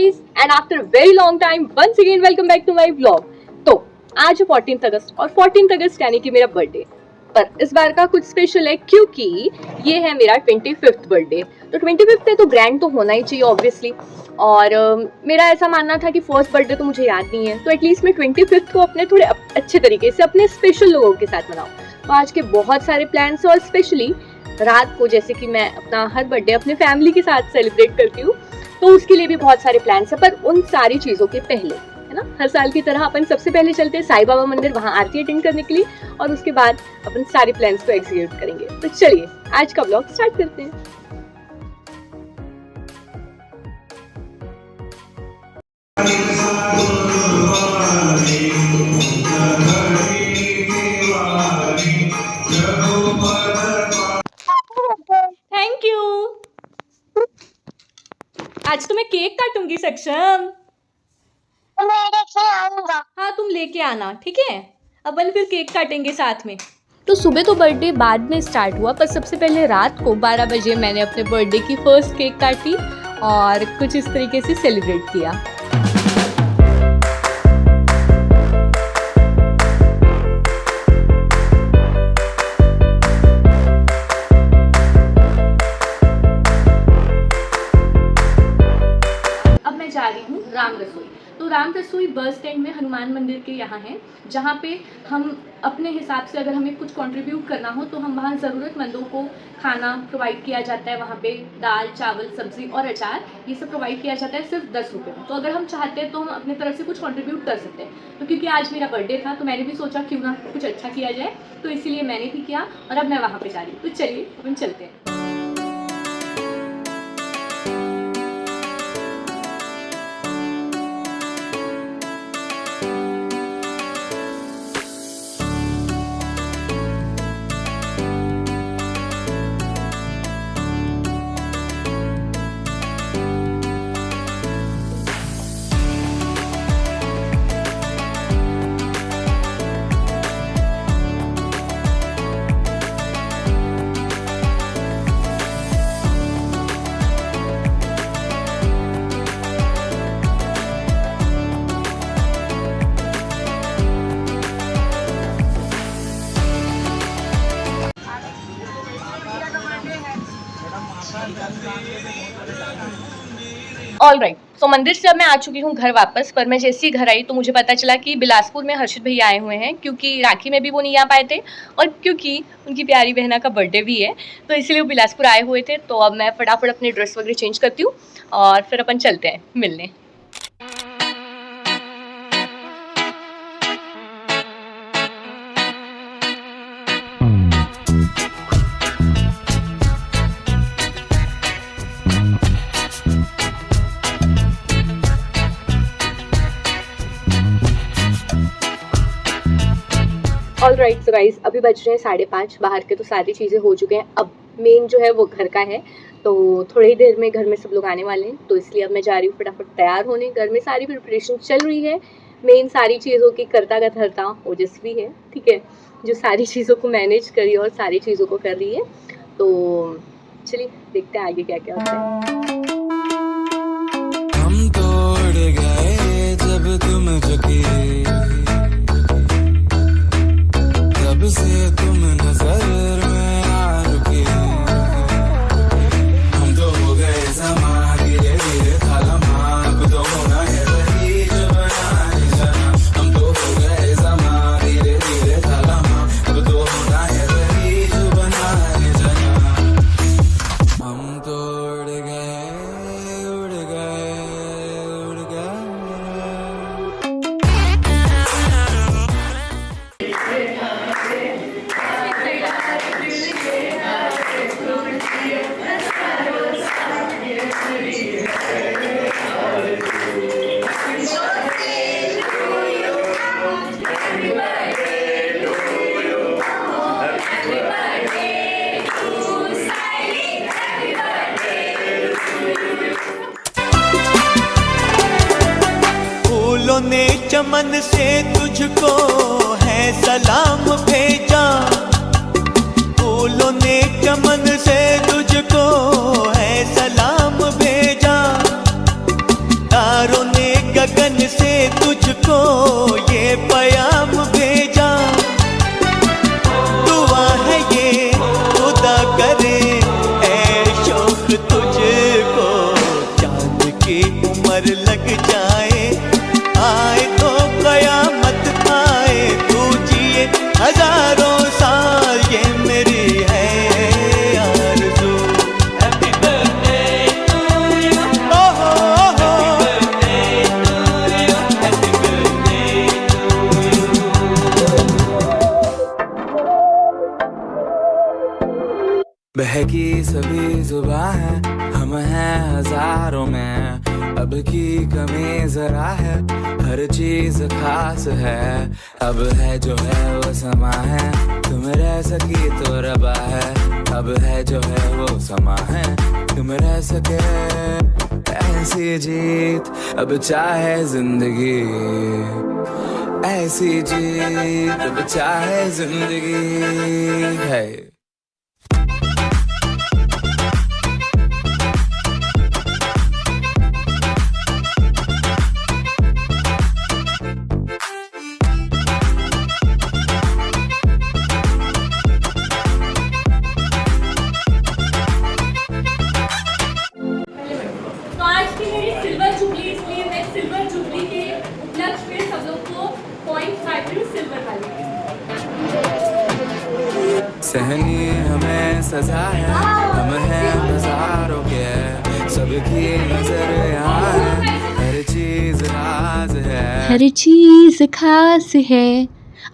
guys, and after a very long time once again welcome back to my vlog। तो आज है 14 अगस्त और 14 अगस्त यानी कि मेरा बर्थडे। पर इस बार का कुछ स्पेशल है क्योंकि ये है मेरा 25th बर्थडे। तो 25th है तो ग्रैंड तो होना ही चाहिए ऑब्वियसली। और मेरा ऐसा मानना था कि फर्स्ट बर्थडे तो मुझे याद नहीं है, तो एटलीस्ट मैं 25th को अपने थोड़े अच्छे तरीके से अपने स्पेशल लोगों के साथ मनाऊँ। तो आज के बहुत सारे प्लान्स और स्पेशली रात को, जैसे कि मैं अपना हर बर्थडे अपने फैमिली के साथ सेलिब्रेट करती हूँ, तो उसके लिए भी बहुत सारे प्लान्स हैं। पर उन सारी चीज़ों के पहले, है ना, हर साल की तरह अपन सबसे पहले चलते हैं साईं बाबा मंदिर, वहाँ आरती अटेंड करने के लिए, और उसके बाद अपन सारे प्लान्स को एग्जीक्यूट करेंगे। तो चलिए आज का ब्लॉग स्टार्ट करते हैं। Thank you. आज तो मैं केक काटूंगी सक्षम। हाँ तुम लेके आना, ठीक है। अपन फिर केक काटेंगे साथ में। तो सुबह तो बर्थडे बाद में स्टार्ट हुआ, पर सबसे पहले रात को 12 बजे मैंने अपने बर्थडे की फर्स्ट केक काटी और कुछ इस तरीके से सेलिब्रेट किया। अब मैं जा रही हूँ राम रसोई। तो राम रसोई बस स्टैंड में हनुमान मंदिर के यहाँ है, जहाँ पे हम अपने हिसाब से अगर हमें कुछ कंट्रीब्यूट करना हो तो हम वहाँ ज़रूरतमंदों को खाना प्रोवाइड किया जाता है। वहाँ पे दाल, चावल, सब्जी और अचार ये सब प्रोवाइड किया जाता है सिर्फ 10 रुपये में। तो अगर हम चाहते हैं तो हम अपने तरफ से कुछ कंट्रीब्यूट कर सकते हैं। तो क्योंकि आज मेरा बर्थडे था तो मैंने भी सोचा क्यों ना कुछ अच्छा किया जाए, तो इसीलिए मैंने भी किया और अब मैं वहाँ पर जा रही हूँ। तो चलिए अपन चलते हैं। ऑल राइट, तो मंदिर से अब मैं आ चुकी हूँ घर वापस। पर मैं जैसे ही घर आई तो मुझे पता चला कि बिलासपुर में हर्षित भैया आए हुए हैं, क्योंकि राखी में भी वो नहीं आ पाए थे और क्योंकि उनकी प्यारी बहना का बर्थडे भी है, तो इसलिए वो बिलासपुर आए हुए थे। तो अब मैं फटाफट अपने ड्रेस वगैरह चेंज करती हूँ और फिर अपन चलते हैं मिलने। ऑल राइट, सो गाइज अभी बज रहे हैं 5:30। बाहर के तो सारी चीज़ें हो चुके हैं, अब मेन जो है वो घर का है। तो थोड़ी ही देर में घर में सब लोग आने वाले हैं, तो इसलिए अब मैं जा रही हूँ फटाफट तैयार होने। घर में सारी प्रिपरेशन चल रही है। मेन सारी चीज़ों की करता का धरता ओजस्वी है, ठीक है, जो सारी चीज़ों को मैनेज करी और सारी चीज़ों को कर रही है। तो चलिए देखते हैं आगे क्या क्या होता है। हम तोड़ गए जब तुम झुकी, तब से तुम नजर में आ रुकी। हम तो हो गए समा, धीरे धीरे थाला माप तो होना है वही जो बनाने जाना। हम तो हो गए समा, धीरे धीरे थाला माप तो होना है वही जो बनाने जाना। हम तोड़ गए, उड़ गए, उड़ गए। फूलों ने चमन से तुझको है सलाम भेजा, फूलों ने चमन से तुझको है सलाम भेजा। है कि सभी जुबां है, हम हैं हजारों में, अब की कमी जरा है, हर चीज खास है। अब है जो है वो समा है, तुम रह सकी तो रबा है। अब है जो है वो समा है, तुम रह सके ऐसी जीत। अब चाहे जिंदगी ऐसी जीत, अब चाहे जिंदगी है। तो आज की मेरी सिल्वर जुबली, इसलिए मैं सिल्वर जुबली के उपलक्ष्य पे सब लोग को 0.5 सिल्वर वाली सहनी हमें सजा है, हम हैं हजारों के, सबकी नजर यहाँ है, हर चीज राज है। हर चीज़ खास है।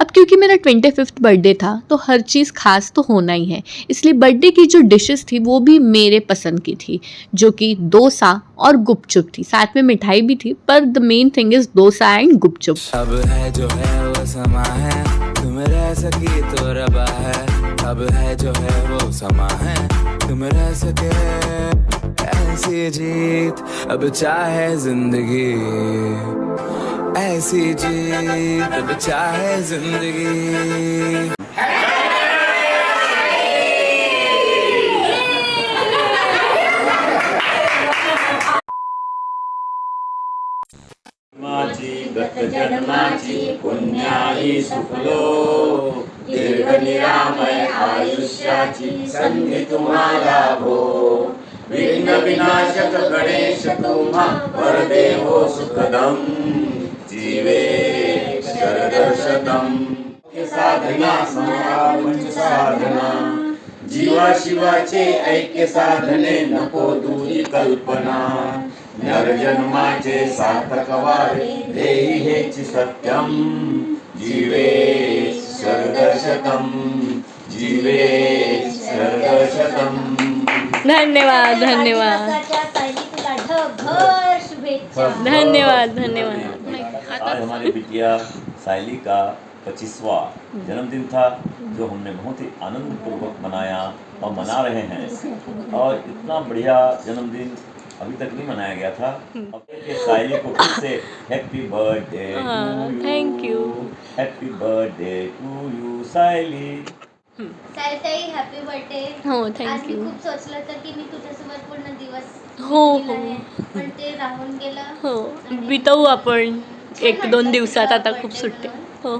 अब क्योंकि मेरा 25th बर्थडे था तो हर चीज़ खास तो होना ही है, इसलिए बर्थडे की जो डिशेस थी वो भी मेरे पसंद की थी, जो कि डोसा और गुपचुप थी। साथ में मिठाई भी थी, पर the main thing is dosa and gupchup. अब है जो है वो समा है, तुम रह सकी तो रबा है। अब है जो है वो समा है, तुम रह सके ऐसी जीत। अब चाहे जिंदगी ऐसी जीत, अब चाहे जिंदगी। माझी गत जन्माची पुण्याही सुफलो, दीर्घ निरामय आयुष्याची संधी तुम्हाला भो। विघ्न विनाशक गणेश तुम्हा वरदे हो सुखदम, जीवे शरदर्शतम। साधना समापंच साधना, जीवा शिवाचे ऐक्य साधने नको दूरी कल्पना। नरजन्माचे सार्थक वारे देही हेची सत्यम, जीवे शरदर्शतम, जीवे शरदर्शतम। धन्यवाद धन्यवाद तुला ढगभर शुभेच्छा। धन्यवाद धन्यवाद। आज हमारी बिटिया सायली का 25वां जन्मदिन था, जो हमने बहुत ही आनंद पूर्वक मनाया और मना रहे हैं। और इतना बढ़िया जन्मदिन अभी तक नहीं मनाया गया था। अब सायली को फिर से happy birthday to you. Thank you. Happy birthday to you Sayali. सायताई हॅपी बर्थडे। हो आज थँक मी यू। खूप सोचलं होतं की मी तुझ्यासोबत पूर्ण दिवस हो, केला हो. आहे, पण ते राहून गेलं। हो आणि बितवू आपण 1-2 दिवसात, आता खूप सुट्टे. हो हो.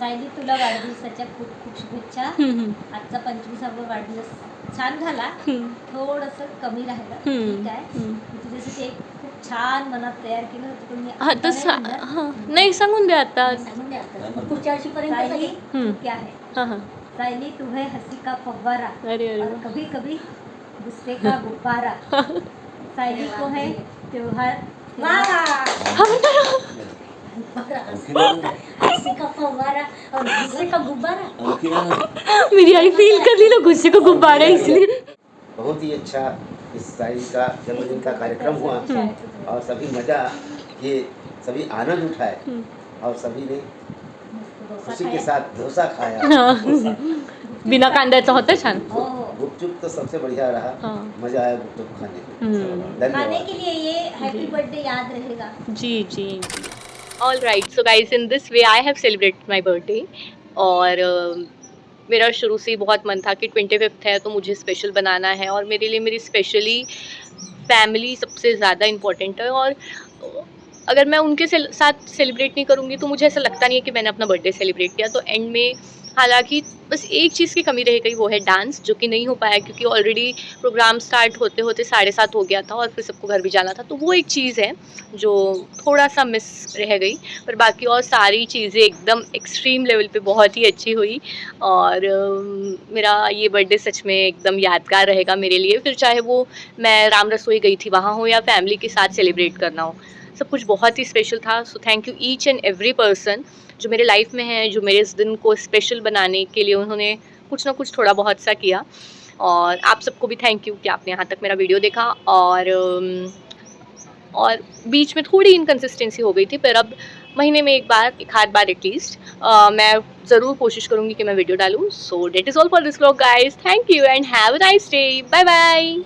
सायली तुला वाढदिवसाच्या खूप खूप शुभेच्छा। हम्म. आजचा 25वा वाढदिवस छान झाला, थोडंसं कमी राहिलं, ठीक आहे। मी तुझ्यासाठी एक खूप छान मनात तयार केलं होतं, पण मी हा आता तर नाही म्हणणार. हां नाही सांगून द्या आता. सांगून द्या आता. पुढच्या वर्षीपर्यंत सायली हम्म. तू क्या है? हां हां. सायली तू है हंसी का फव्वारा अरे अरे और वाह. कभी कभी गुस्से का गुब्बारा। सायली को है त्योहार हंसी का फव्वारा और गुस्से का गुब्बारा। मेरी आई फील कर ली ना गुस्से को गुब्बारा, इसलिए. बहुत ही अच्छा इस साइल का जन्मदिन का कार्यक्रम हुआ और सभी मज़ा किए, सभी आनंद उठाए और सभी ने खुशी के साथ डोसा खाया। बिना कांद्याचा होता छान. हो हो। गुपचुप तो सबसे बढ़िया रहा, हाँ. मज़ा आया गुपचुप खाने में। खाने धन्यवाद। के लिए ये हैप्पी बर्थडे याद रहेगा। जी जी. All right, so guys in this way I have celebrated my birthday. और मेरा शुरू से ही बहुत मन था कि 25th है तो मुझे स्पेशल बनाना है, और मेरे लिए मेरी स्पेशली फैमिली सबसे ज़्यादा इम्पोर्टेंट है. और अगर मैं उनके साथ सेलिब्रेट नहीं करूँगी तो मुझे ऐसा लगता नहीं है कि मैंने अपना बर्थडे सेलिब्रेट किया. तो एंड में हालांकि बस एक चीज़ की कमी रह गई, वो है डांस, जो कि नहीं हो पाया क्योंकि ऑलरेडी प्रोग्राम स्टार्ट होते होते 7:30 हो गया था और फिर सबको घर भी जाना था. तो वो एक चीज़ है जो थोड़ा सा मिस रह गई, पर बाकी और सारी चीज़ें एकदम एक्सट्रीम लेवल पे बहुत ही अच्छी हुई. और मेरा ये बर्थडे सच में एकदम यादगार रहेगा मेरे लिए, फिर चाहे वो मैं राम रसोई गई थी वहाँ हो या फैमिली के साथ सेलिब्रेट करना हो, सब कुछ बहुत ही स्पेशल था. So thank you each and every person जो मेरे लाइफ में है, जो मेरे इस दिन को स्पेशल बनाने के लिए उन्होंने कुछ ना कुछ थोड़ा बहुत सा किया. और आप सबको भी थैंक यू कि आपने यहाँ तक मेरा वीडियो देखा। और बीच में थोड़ी इनकन्सिस्टेंसी हो गई थी, पर अब महीने में एक आध बार एटलीस्ट मैं ज़रूर कोशिश करूँगी कि मैं वीडियो डालूँ। So that is all for this vlog guys, thank you and have a nice day, bye bye.